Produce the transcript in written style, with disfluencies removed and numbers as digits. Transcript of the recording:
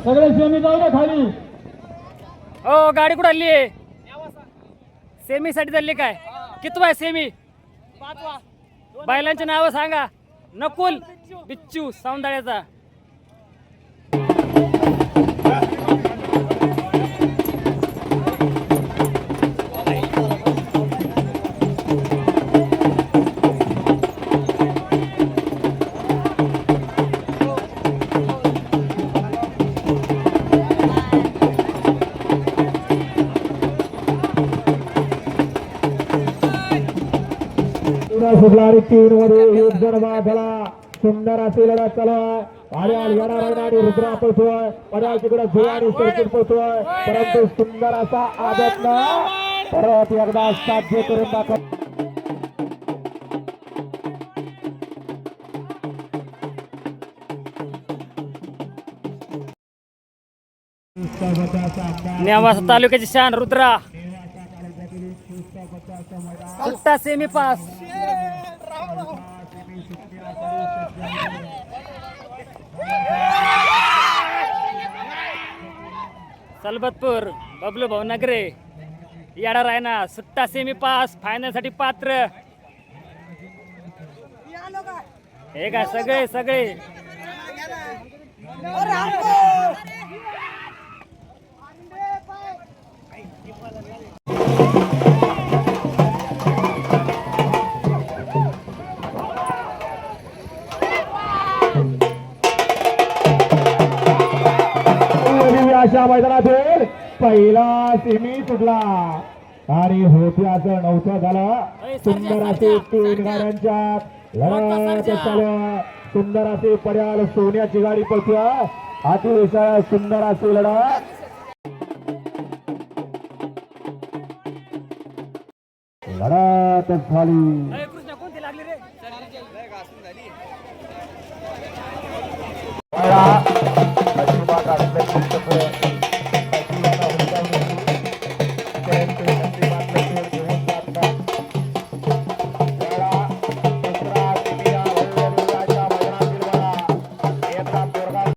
सगळे सेमी जाऊ द्या खाली. हो गाडी कुठं आली आहे? सेमी साठी चालली काय? कितवा आहे सेमी? बैलांची नावं सांगा. नकुल बिच्चू सौंदाळ्याचा. सुटला आणि 3 मध्ये एक जण बाजला. सुंदर अशी लढत चालू आहे. आर्याल येणार आणि रुद्रा पळतोय. पर्याल तिकडे जुवानी सर्किट पळतोय. परंतु सुंदर असा आदत परत एकदा साध्य करून दाखव. नेवासा तालुक्याची शान रुद्रा सुट्टा सेमी पास. सलबतपूर बबलू भाऊ नगरे येडा रायना सुट्टा सेमी पास. फायनल साठी पात्र. हे काय सगळे सगळे अशा मैदानातील पहिला सेमी सुटला आणि होत्याचं नव्हतं झालं. सुंदर असे 3 गाड्यांच्या लढत चालू. सुंदर असे पर्याल सोन्याची गाडी पळतोय. अतिशय सुंदर अशी लढत झाली. अजिबात